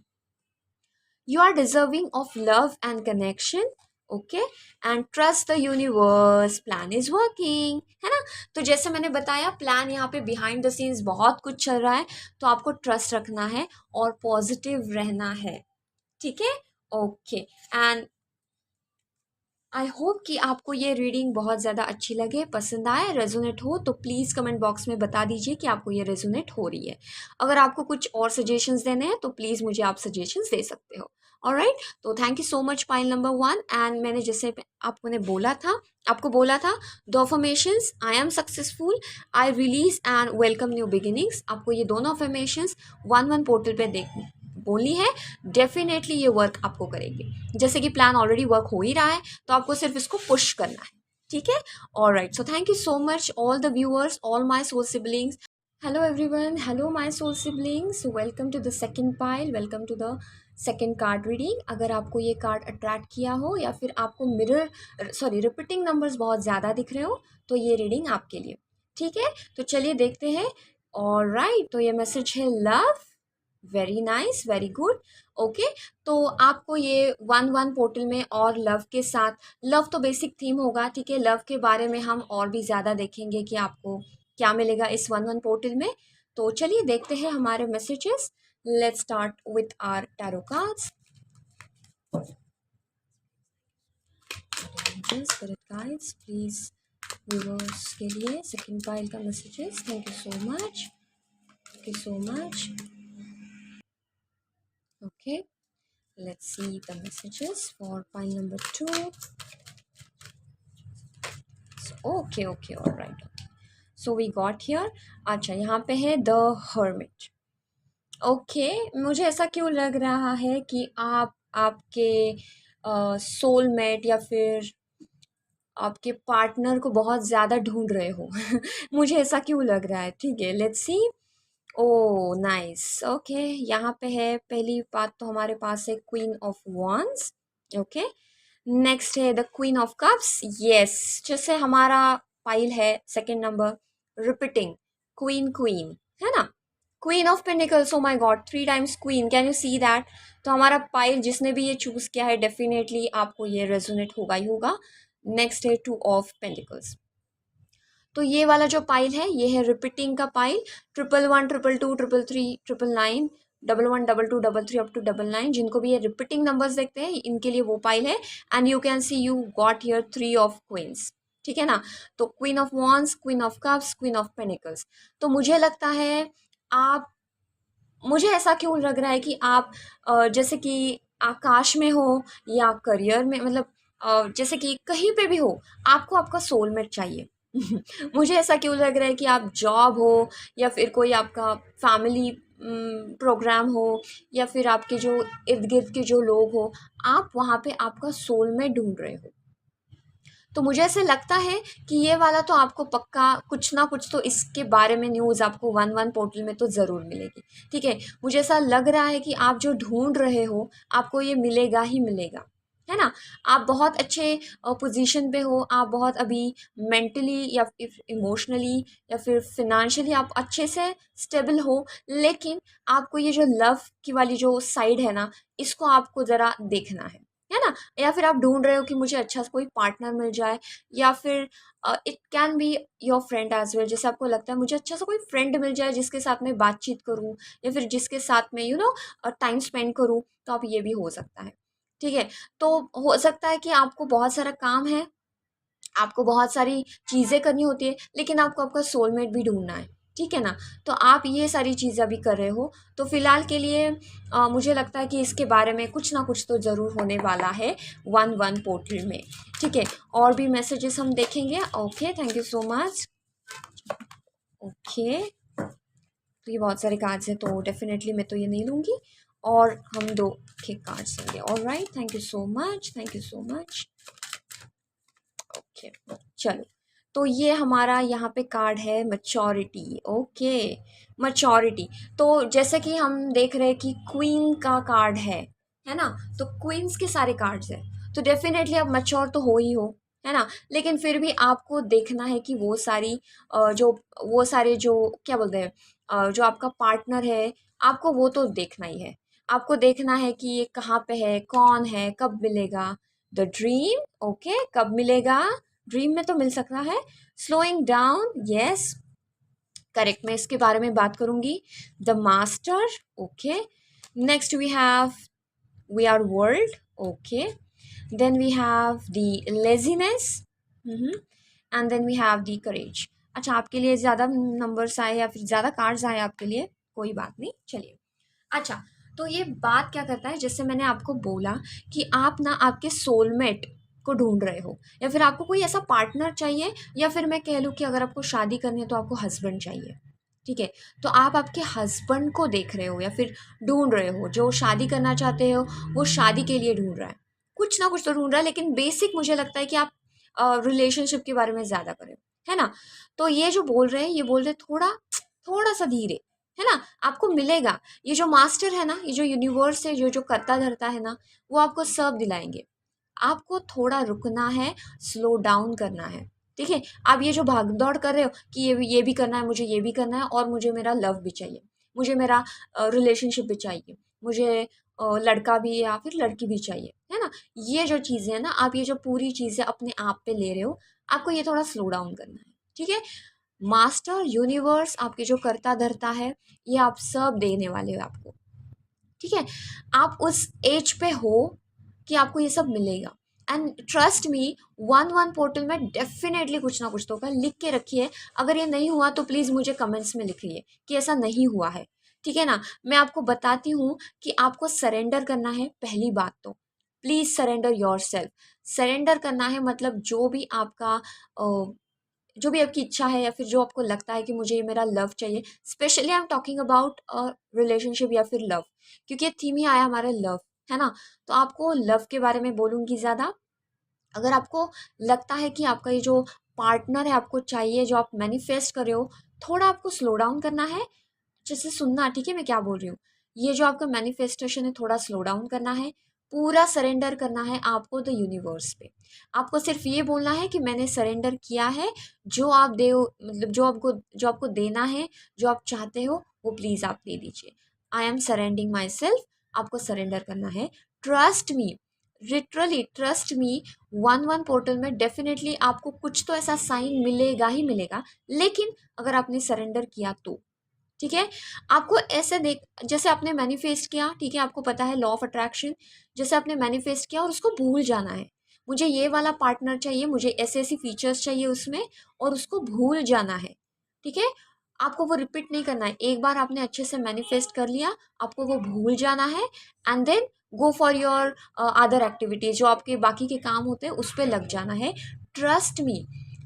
You are deserving of love and connection, okay, and trust the universe, plan is working, है ना। तो जैसे मैंने बताया, प्लान यहाँ पे बिहाइंड द सीन्स बहुत कुछ चल रहा है, तो आपको ट्रस्ट रखना है और पॉजिटिव रहना है, ठीक है। ओके, एंड आई होप कि आपको ये रीडिंग बहुत ज़्यादा अच्छी लगे, पसंद आए, रेजोनेट हो तो प्लीज़ कमेंट बॉक्स में बता दीजिए कि आपको ये रेजोनेट हो रही है। अगर आपको कुछ और सजेशंस देने हैं तो प्लीज़ मुझे आप सजेशंस दे सकते हो। ऑलराइट, तो thank you so much pile number 1। And मैंने जैसे आपको बोला था, the affirmations, I am successful, I release and welcome new beginnings, आपको ये दोनों अफर्मेशंस 1-1 पोर्टल पे देख बोलनी है। डेफिनेटली ये वर्क आपको करेंगे, जैसे कि प्लान ऑलरेडी वर्क हो ही रहा है, तो आपको सिर्फ इसको पुश करना है, ठीक है। Alright, so thank you so much all the viewers, all my soul siblings. Hello everyone, hello my soul siblings, welcome to the second pile, welcome to the second card reading. अगर आपको ये card attract किया हो या फिर आपको repeating numbers बहुत ज़्यादा दिख रहे हो, तो ये रीडिंग आपके लिए, ठीक है। तो चलिए देखते हैं। ऑलराइट, तो ये मैसेज है love, very nice, very good. Okay, तो आपको ये 1-1 पोर्टल में और लव के साथ, लव तो बेसिक थीम होगा, ठीक है। लव के बारे में हम और भी ज़्यादा देखेंगे कि आपको क्या मिलेगा इस 1-1 पोर्टल में। तो चलिए देखते हैं हमारे messages. Let's start with our tarot cards. Spirit guides please viewers के लिए सेकंड पाइल का messages, thank you so much, thank you so much. Okay, let's see the messages for pile number 2. So, okay, all right, so we got here, अच्छा यहाँ पे है the hermit. Okay, मुझे ऐसा क्यों लग रहा है कि आप आपके सोलमेट या फिर आपके पार्टनर को बहुत ज़्यादा ढूंढ रहे हो। मुझे ऐसा क्यों लग रहा है, ठीक है, let's see. Oh nice, okay, यहाँ पे है पहली बात तो हमारे पास है queen of wands. Okay, next है the queen of cups. Yes, जैसे हमारा पाइल है second number, repeating, queen queen, है ना। Queen of pentacles, oh my god, 3 times queen, can you see that. तो हमारा पाइल जिसने भी ये चूज किया है, डेफिनेटली आपको ये रेजोनेट होगा ही होगा। नेक्स्ट है 2 ऑफ पेंटिकल्स। तो ये वाला जो पाइल है, ये है रिपीटिंग का पाइल, 111, 222, 333, 999, 11, 22, 33 अप टू 99, जिनको भी ये रिपीटिंग नंबर्स देखते हैं, इनके लिए वो पाइल है। And you can see you got here 3 of queens, ठीक है ना। तो queen of wands, queen of cups, queen of pentacles. तो मुझे लगता है आप, मुझे ऐसा क्यों लग रहा है कि आप जैसे कि आकाश में हो या करियर में, मतलब जैसे कि कहीं पे भी हो, आपको आपका सोलमेट चाहिए। मुझे ऐसा क्यों लग रहा है कि आप जॉब हो या फिर कोई आपका फैमिली प्रोग्राम हो या फिर आपके जो इर्द गिर्द के जो लोग हो, आप वहाँ पे आपका सोलमेट ढूंढ रहे हो। तो मुझे ऐसे लगता है कि ये वाला तो आपको पक्का कुछ ना कुछ तो इसके बारे में न्यूज़ आपको 1-1 पोर्टल में तो ज़रूर मिलेगी, ठीक है। मुझे ऐसा लग रहा है कि आप जो ढूंढ रहे हो, आपको ये मिलेगा ही मिलेगा, है ना। आप बहुत अच्छे पोजीशन पे हो, आप बहुत अभी मेंटली या फिर इमोशनली या फिर फिनेंशियली आप अच्छे से स्टेबल हो, लेकिन आपको ये जो लव की वाली जो साइड है ना, इसको आपको ज़रा देखना है ना। या फिर आप ढूंढ रहे हो कि मुझे अच्छा सा कोई पार्टनर मिल जाए, या फिर it can be your friend as well, जैसे आपको लगता है मुझे अच्छा सा कोई फ्रेंड मिल जाए जिसके साथ मैं बातचीत करूं या फिर जिसके साथ मैं टाइम स्पेंड करूं, तो आप ये भी हो सकता है, ठीक है। तो हो सकता है कि आपको बहुत सारा काम है, आपको बहुत सारी चीज़ें करनी होती है, लेकिन आपको आपका सोलमेट भी ढूंढना है, ठीक है ना। तो आप ये सारी चीज़ें अभी कर रहे हो, तो फिलहाल के लिए मुझे लगता है कि इसके बारे में कुछ ना कुछ तो ज़रूर होने वाला है 1-1 पोर्टल में, ठीक है। और भी मैसेजेस हम देखेंगे। Okay, thank you so much. Okay, तो ये बहुत सारे कार्ड्स हैं, तो डेफिनेटली मैं तो ये नहीं लूँगी, और हम 2 के कार्ड्स लेंगे। Alright, thank you so much, thank you so much. Okay, चलो, तो ये हमारा यहाँ पे कार्ड है मैच्योरिटी। ओके, मैच्योरिटी, तो जैसे कि हम देख रहे हैं कि क्वीन का कार्ड है ना। तो क्वींस के सारे कार्ड्स हैं, तो डेफिनेटली आप मैच्योर तो हो ही हो, है ना। लेकिन फिर भी आपको देखना है कि वो सारी वो सारे जो क्या बोलते हैं, जो आपका पार्टनर है, आपको वो तो देखना ही है। आपको देखना है कि ये कहाँ पे है, कौन है, कब मिलेगा, द ड्रीम, ओके, कब मिलेगा? ड्रीम में तो मिल सकता है. स्लोइंग डाउन, यस, करेक्ट, मैं इसके बारे में बात करूंगी. The master, okay. Next we have we are world, okay. Then we have the laziness, and then we have the courage. अच्छा, आपके लिए ज़्यादा नंबर्स आए या फिर ज़्यादा कार्ड्स आए आपके लिए, कोई बात नहीं, चलिए. अच्छा, तो ये बात क्या करता है, जैसे मैंने आपको बोला कि आप ना आपके सोलमेट को ढूंढ रहे हो, या फिर आपको कोई ऐसा पार्टनर चाहिए, या फिर मैं कह लूँ कि अगर आपको शादी करनी है तो आपको हस्बैंड चाहिए. ठीक है, तो आप आपके हस्बैंड को देख रहे हो या फिर ढूंढ रहे हो. जो शादी करना चाहते हो वो शादी के लिए ढूंढ रहा है, कुछ ना कुछ तो ढूंढ रहा है, लेकिन बेसिक मुझे लगता है कि आप रिलेशनशिप के बारे में ज़्यादा करें, है ना. तो ये जो बोल रहे हैं, ये बोल रहे हैं थोड़ा थोड़ा सा धीरे, है ना, आपको मिलेगा. ये जो मास्टर है ना, ये जो यूनिवर्स है, जो जो करता धरता है ना, वो आपको सब दिलाएंगे. आपको थोड़ा रुकना है, स्लो डाउन करना है. ठीक है, आप ये जो भाग दौड़ कर रहे हो कि ये भी करना है, मुझे ये भी करना है, और मुझे मेरा लव भी चाहिए, मुझे मेरा रिलेशनशिप भी चाहिए, मुझे लड़का भी या फिर लड़की भी चाहिए, है ना. ये जो चीज़ें हैं ना, आप ये जो पूरी चीज़ें अपने आप पे ले रहे हो, आपको ये थोड़ा स्लो डाउन करना है. ठीक है, मास्टर यूनिवर्स आपके जो करता धरता है, ये आप सब देने वाले हो आपको. ठीक है, आप उस एज पे हो कि आपको ये सब मिलेगा. And trust me, one one portal में डेफिनेटली कुछ ना कुछ तो होगा. लिख के रखिए, अगर ये नहीं हुआ तो प्लीज़ मुझे कमेंट्स में लिखिए कि ऐसा नहीं हुआ है. ठीक है ना, मैं आपको बताती हूँ कि आपको सरेंडर करना है. पहली बात तो please surrender your self. Surrender करना है मतलब जो भी आपकी इच्छा है, या फिर जो आपको लगता है कि मुझे ये मेरा लव चाहिए. Specially I am talking about relationship या फिर लव, क्योंकि ये थीम ही आया हमारे लव, है ना. तो आपको लव के बारे में बोलूँगी ज़्यादा. अगर आपको लगता है कि आपका ये जो पार्टनर है आपको चाहिए, जो आप मैनिफेस्ट कर रहे हो, थोड़ा आपको स्लो डाउन करना है. जैसे सुनना, ठीक है, मैं क्या बोल रही हूँ. ये जो आपका मैनिफेस्टेशन है, थोड़ा स्लो डाउन करना है. पूरा सरेंडर करना है आपको द यूनिवर्स पे. आपको सिर्फ ये बोलना है कि मैंने सरेंडर किया है. जो आप दे मतलब जो आपको देना है, जो आप चाहते हो, वो प्लीज़ आप दे दीजिए. I am surrendering myself. आपको सरेंडर करना है. Trust me, literally trust me, one one portal में डेफिनेटली आपको कुछ तो ऐसा साइन मिलेगा ही मिलेगा. लेकिन अगर आपने सरेंडर किया तो, ठीक है. आपको ऐसे देख, जैसे आपने मैनिफेस्ट किया, ठीक है, आपको पता है लॉ ऑफ अट्रैक्शन. जैसे आपने मैनिफेस्ट किया और उसको भूल जाना है. मुझे ये वाला पार्टनर चाहिए, मुझे ऐसे ऐसी फीचर्स चाहिए उसमें, और उसको भूल जाना है. ठीक है, आपको वो रिपीट नहीं करना है. एक बार आपने अच्छे से मैनिफेस्ट कर लिया, आपको वो भूल जाना है. And then go for your other activities, जो आपके बाकी के काम होते हैं उस पर लग जाना है. ट्रस्ट मी,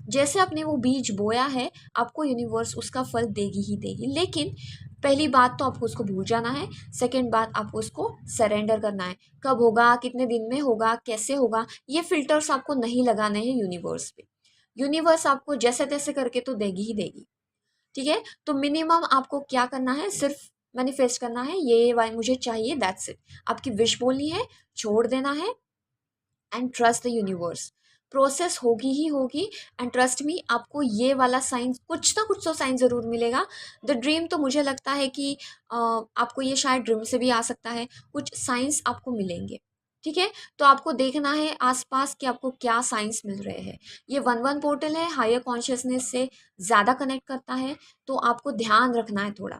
जैसे आपने वो बीज बोया है, आपको यूनिवर्स उसका फल देगी ही देगी. लेकिन पहली बात तो आपको उसको भूल जाना है. सेकंड बात, आपको उसको सरेंडर करना है. कब होगा, कितने दिन में होगा, कैसे होगा, ये फिल्टर्स आपको नहीं लगाने हैं यूनिवर्स पे. यूनिवर्स आपको जैसे तैसे करके तो देगी ही देगी. ठीक है, तो मिनिमम आपको क्या करना है, सिर्फ मैनिफेस्ट करना है, ये मुझे चाहिए, दैट्स इट. आपकी विश बोलनी है, छोड़ देना है, and trust the universe. Process होगी ही होगी. एंड ट्रस्ट मी, आपको ये वाला साइन, कुछ ना कुछ तो साइन ज़रूर मिलेगा. द ड्रीम तो मुझे लगता है कि आपको ये शायद ड्रीम से भी आ सकता है. कुछ साइंस आपको मिलेंगे. ठीक है, तो आपको देखना है आसपास कि आपको क्या साइंस मिल रहे हैं. ये वन वन पोर्टल है, हायर कॉन्शियसनेस से ज़्यादा कनेक्ट करता है. तो आपको ध्यान रखना है थोड़ा.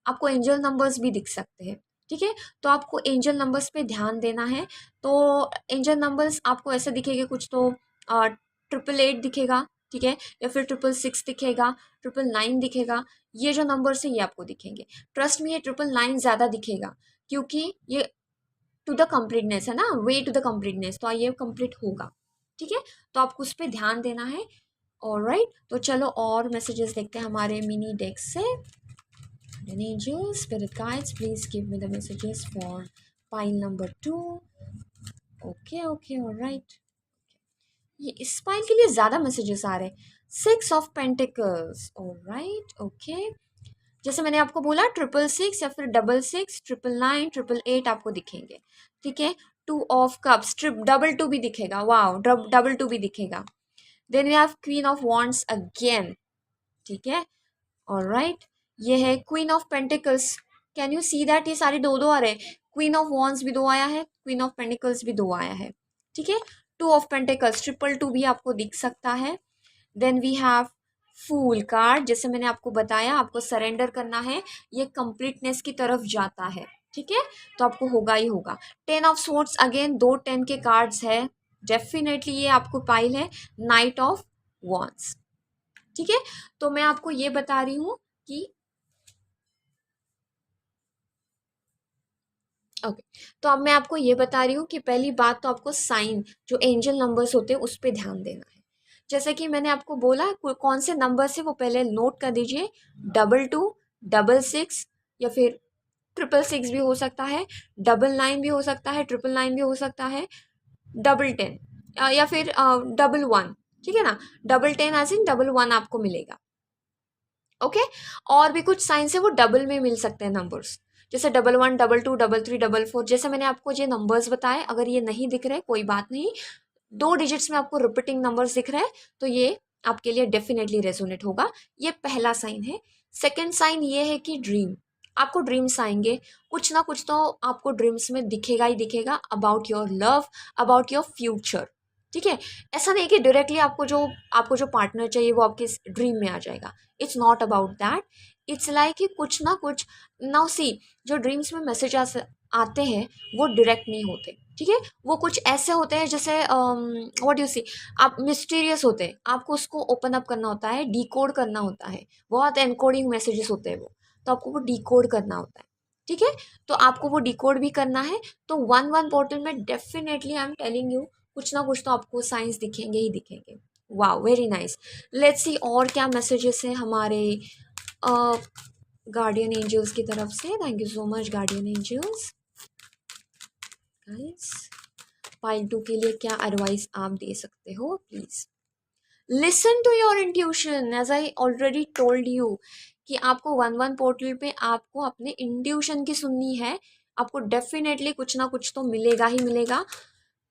आपको एंजल नंबर्स भी दिख सकते हैं. ठीक है, तो आपको एंजल नंबर्स पे ध्यान देना है. तो एंजल नंबर्स आपको ऐसे दिखेंगे, कुछ तो 888 दिखेगा, ठीक है, या फिर 666 दिखेगा, 999 दिखेगा. ये जो नंबर्स है ये आपको दिखेंगे. ट्रस्ट में ये 999 ज़्यादा दिखेगा, क्योंकि ये टू द कम्प्लीटनेस है ना, वे टू द कम्प्लीटनेस, तो ये कंप्लीट होगा. ठीक है, तो आपको उस पर ध्यान देना है. ऑलराइट, तो चलो और मैसेजेस देखते हैं हमारे मिनी डेक से. An angel, spirit guides, please give me the messages for pile number 2. Okay, okay, all right. ये इस पाइल के लिए ज़्यादा मैसेजेस आ रहे हैं. 6 of pentacles, all right, okay. जैसे मैंने आपको बोला 666 या फिर 66, 999, 888 आपको दिखेंगे. ठीक है, 2 ऑफ कप्स, डबल टू भी दिखेगा. वाओ, डबल टू भी दिखेगा. Then we have queen of wands again. ठीक है, ऑलराइट. ये है queen of pentacles. Can you see that, ये सारे दो दो आ रहे हैं. क्वीन ऑफ वॉन्स भी दो आया है, क्वीन ऑफ पेंटिकल्स भी दो आया है. ठीक है। 2 ऑफ पेंटिकल्स, ट्रिपल टू भी आपको दिख सकता है। Then we have fool card, जैसे मैंने आपको बताया आपको सरेंडर करना है, ये कंप्लीटनेस की तरफ जाता है, ठीक है, तो आपको होगा ही होगा। 10 ऑफ सोर्ड्स, अगेन 2 10 के कार्ड्स है, डेफिनेटली ये आपको पाइल है। नाइट ऑफ वॉन्ड्स, ठीक है। तो मैं आपको ये बता रही हूँ कि ओके, तो अब मैं आपको ये बता रही हूँ कि पहली बात तो आपको साइन, जो एंजल नंबर्स होते हैं उस पर ध्यान देना है। जैसे कि मैंने आपको बोला कौन से नंबर से, वो पहले नोट कर दीजिए। 22, 66, या फिर 666 भी हो सकता है, 99 भी हो सकता है, 999 भी हो सकता है, 1010, या फिर 11, ठीक है ना। 1010 एज इन 11 आपको मिलेगा। ओके, और भी कुछ साइंस है वो डबल में मिल सकते हैं नंबर्स, जैसे 11, 22, 33, 44। जैसे मैंने आपको ये नंबर्स बताए, अगर ये नहीं दिख रहे कोई बात नहीं, 2 डिजिट्स में आपको रिपीटिंग नंबर्स दिख रहे हैं, तो ये आपके लिए डेफिनेटली रेजोनेट होगा। ये पहला साइन है। सेकेंड साइन ये है कि ड्रीम, आपको ड्रीम्स आएंगे, कुछ ना कुछ तो आपको ड्रीम्स में दिखेगा ही दिखेगा, about your love, about your future, ठीक है। ऐसा नहीं कि डायरेक्टली आपको जो पार्टनर चाहिए वो आपके ड्रीम में आ जाएगा। It's not about that, it's like कि कुछ ना कुछ। नाउ सी, जो ड्रीम्स में मैसेज आते हैं वो डायरेक्ट नहीं होते, ठीक है। वो कुछ ऐसे होते हैं जैसे व्हाट यू सी, आप मिस्टीरियस होते हैं, आपको उसको ओपन अप करना होता है, डिकोड करना होता है, बहुत एनकोडिंग मैसेजेस होते हैं वो, तो आपको वो डिकोड करना होता है, ठीक है। तो आपको वो डिकोड भी करना है। तो 1 1 पोर्टल में definitely I am telling you, कुछ ना कुछ तो आपको साइंस दिखेंगे ही दिखेंगे। वाह, वेरी नाइस। लेट्स सी और क्या मैसेजेस हैं हमारे गार्डियन एंजल्स की तरफ से। Thank you so much guardian angels. Guys, pile 2 के लिए क्या एडवाइस आप दे सकते हो please. Listen to your intuition, as I already told you कि आपको 1 1 पोर्टल पे आपको अपने इंट्यूशन की सुननी है। आपको डेफिनेटली कुछ ना कुछ तो मिलेगा ही मिलेगा।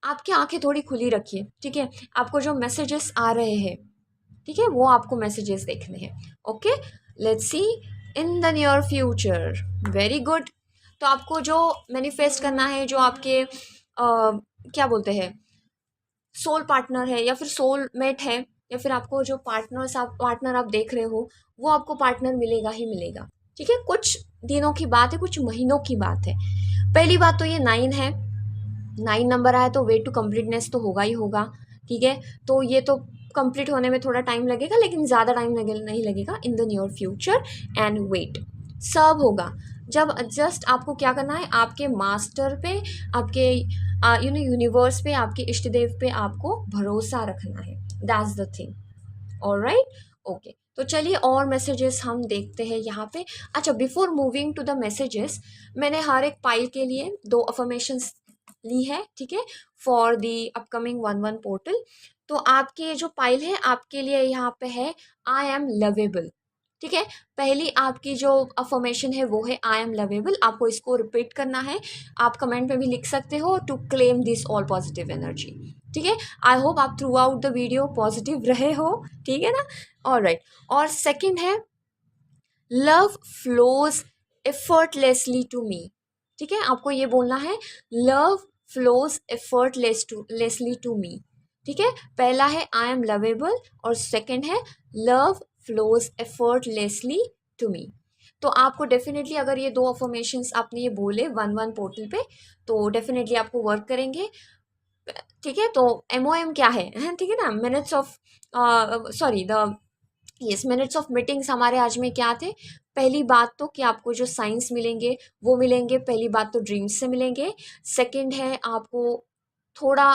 आपकी आंखें थोड़ी खुली रखिए, ठीक है। आपको जो मैसेजेस आ रहे हैं, ठीक है, वो आपको मैसेजेस देखने हैं। Okay, let's see in the near future. Very good. तो आपको जो मैनिफेस्ट करना है, जो आपके क्या बोलते हैं, सोल पार्टनर है या फिर सोल मेट है, या फिर आपको जो पार्टनर आप देख रहे हो, वो आपको पार्टनर मिलेगा ही मिलेगा, ठीक है। कुछ दिनों की बात है, कुछ महीनों की बात है। पहली बात तो ये 9 है, 9 नंबर आया तो वे टू कंप्लीटनेस तो होगा ही होगा, ठीक है। तो ये तो कंप्लीट होने में थोड़ा टाइम लगेगा, लेकिन ज़्यादा टाइम नहीं लगेगा। In the near future, and wait, सब होगा। जब जस्ट आपको क्या करना है, आपके मास्टर पे, आपके यूनिवर्स पे, आपके इष्ट देव पे आपको भरोसा रखना है। That's the thing. Alright, okay. तो चलिए और मैसेजेस हम देखते हैं यहाँ पे। अच्छा, before moving to the messages, मैंने हर एक पाइल के लिए 2 अफर्मेशंस ली है, ठीक है, फॉर दी अपकमिंग 1 1 पोर्टल। तो आपके जो पाइल है आपके लिए यहाँ पे है आई एम लवेबल, ठीक है। पहली आपकी जो अफर्मेशन है वो है आई एम लवेबल, आपको इसको रिपीट करना है। आप कमेंट में भी लिख सकते हो to claim this all positive energy, ठीक है। आई होप आप throughout the video positive रहे हो, ठीक है ना। ऑलराइट, और सेकंड है love flows effortlessly to me, ठीक है। आपको ये बोलना है love flows effortlessly to me, ठीक है। पहला है आई एम लवेबल और सेकंड है love flows effortlessly to me. तो आपको डेफिनेटली अगर ये 2 अफर्मेशंस आपने ये बोले 1 1 पोर्टल पे, तो डेफिनेटली आपको वर्क करेंगे, ठीक है। तो MOM क्या है, ठीक है ना, minutes of sorry the yes minutes of meetings हमारे आज में क्या थे। पहली बात तो कि आपको जो साइंस मिलेंगे वो मिलेंगे, पहली बात तो ड्रीम्स से मिलेंगे। सेकंड है आपको थोड़ा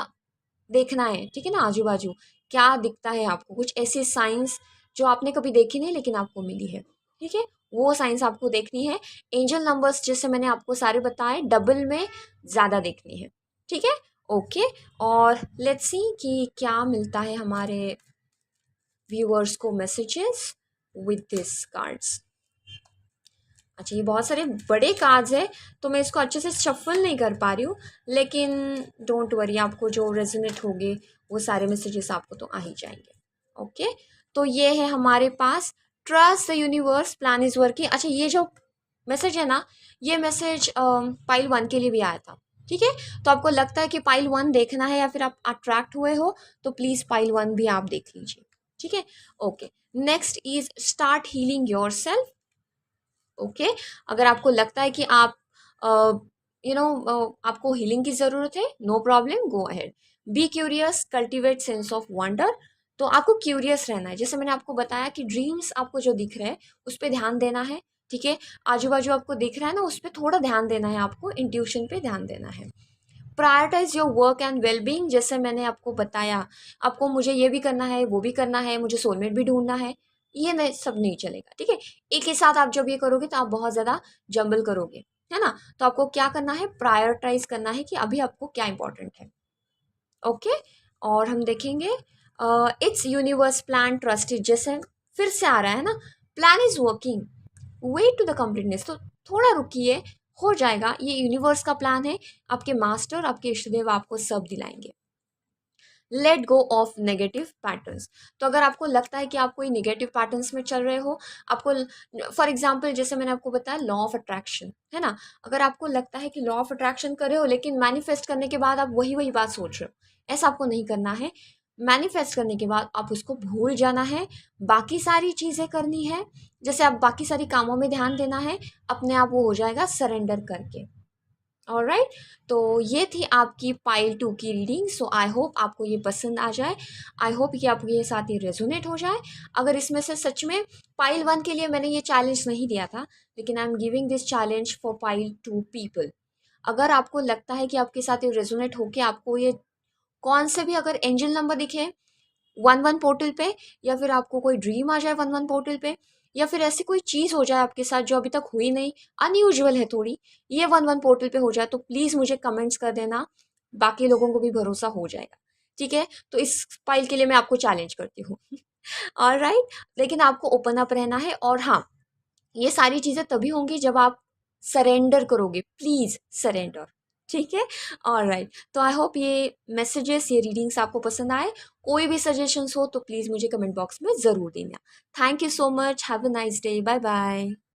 देखना है, ठीक है ना, आजू बाजू क्या दिखता है आपको, कुछ ऐसी साइंस जो आपने कभी देखी नहीं लेकिन आपको मिली है, ठीक है, वो साइंस आपको देखनी है। एंजल नंबर्स जैसे मैंने आपको सारे बताए डबल में ज़्यादा देखनी है, ठीक है। ओके, और लेट्स सी कि क्या मिलता है हमारे व्यूअर्स को मैसेजेस विद दिस कार्ड्स। अच्छा, ये बहुत सारे बड़े कार्ड्स है तो मैं इसको अच्छे से शफल नहीं कर पा रही हूँ, लेकिन डोंट वरी, आपको जो रेजोनेट होंगे वो सारे मैसेजेस आपको तो आ ही जाएंगे। ओके, तो ये है हमारे पास trust the universe, plan is working. अच्छा, ये जो मैसेज है ना, ये मैसेज पाइल 1 के लिए भी आया था, ठीक है। तो आपको लगता है कि पाइल 1 देखना है या फिर आप अट्रैक्ट हुए हो तो प्लीज पाइल 1 भी आप देख लीजिए। ठीक है। Okay. Next is start healing your self. Okay. अगर आपको लगता है कि आप आपको हीलिंग की जरूरत है, no problem, go ahead. Be curious, cultivate sense of wonder. तो आपको क्यूरियस रहना है, जैसे मैंने आपको बताया कि ड्रीम्स आपको जो दिख रहे हैं उस पर ध्यान देना है। ठीक है। आजू बाजू आपको दिख रहा है ना, उस पर थोड़ा ध्यान देना है, आपको इंट्यूशन पे ध्यान देना है। Prioritise your work and wellbeing, जैसे मैंने आपको बताया, आपको मुझे ये भी करना है, वो भी करना है, मुझे सोलमेट भी ढूंढना है, ये नहीं, सब नहीं चलेगा। ठीक है। एक ही साथ आप जब ये करोगे तो आप बहुत ज्यादा जंबल करोगे, है ना। तो आपको क्या करना है, प्रायोरिटाइज करना है कि अभी आपको क्या इंपॉर्टेंट है। ओके। और हम देखेंगे इट्स यूनिवर्स प्लान ट्रस्टेड, जैसे फिर से आ रहा है ना, plan is working, wait to the completeness. तो थोड़ा रुकिए, हो जाएगा, ये यूनिवर्स का प्लान है। आपके मास्टर, आपके इष्टदेव आपको सब दिलाएंगे। Let go of negative patterns. तो अगर आपको लगता है कि आप कोई नेगेटिव पैटर्न्स में चल रहे हो, आपको, फॉर एग्जाम्पल जैसे मैंने आपको बताया लॉ ऑफ अट्रैक्शन, है ना। अगर आपको लगता है कि लॉ ऑफ अट्रैक्शन कर रहे हो लेकिन मैनिफेस्ट करने के बाद आप वही वही बात सोच रहे हो, ऐसा आपको नहीं करना है। मैनिफेस्ट करने के बाद आप उसको भूल जाना है, बाकी सारी चीजें करनी है, जैसे आप बाकी सारी कामों में ध्यान देना है, अपने आप वो हो जाएगा सरेंडर करके। ऑलराइट। तो ये थी आपकी पाइल 2 की रीडिंग। सो आई होप आपको ये पसंद आ जाए, आई होप कि आपको ये साथ ही रेजोनेट हो जाए। अगर इसमें से सच में पाइल 1 के लिए मैंने ये चैलेंज नहीं दिया था, लेकिन I am giving this challenge for pile 2 people. अगर आपको लगता है कि आपके साथ ये रेजोनेट होके आपको ये कौन से भी अगर एंजल नंबर दिखे 1-1 पोर्टल पे, या फिर आपको कोई ड्रीम आ जाए 1-1 पोर्टल पे, या फिर ऐसी कोई चीज हो जाए आपके साथ जो अभी तक हुई नहीं, अनयूजुअल है थोड़ी, ये 1-1 पोर्टल पे हो जाए, तो प्लीज मुझे कमेंट्स कर देना, बाकी लोगों को भी भरोसा हो जाएगा। ठीक है। तो इस फाइल के लिए मैं आपको चैलेंज करती हूँ। ऑलराइट। लेकिन आपको ओपन अप रहना है, और हाँ, ये सारी चीजें तभी होंगी जब आप सरेंडर करोगे, प्लीज सरेंडर। ठीक है। ऑलराइट। तो आई होप ये मैसेजेस, ये रीडिंग्स आपको पसंद आए। कोई भी सजेशंस हो तो प्लीज मुझे कमेंट बॉक्स में जरूर देना। Thank you so much, have a nice day, bye bye.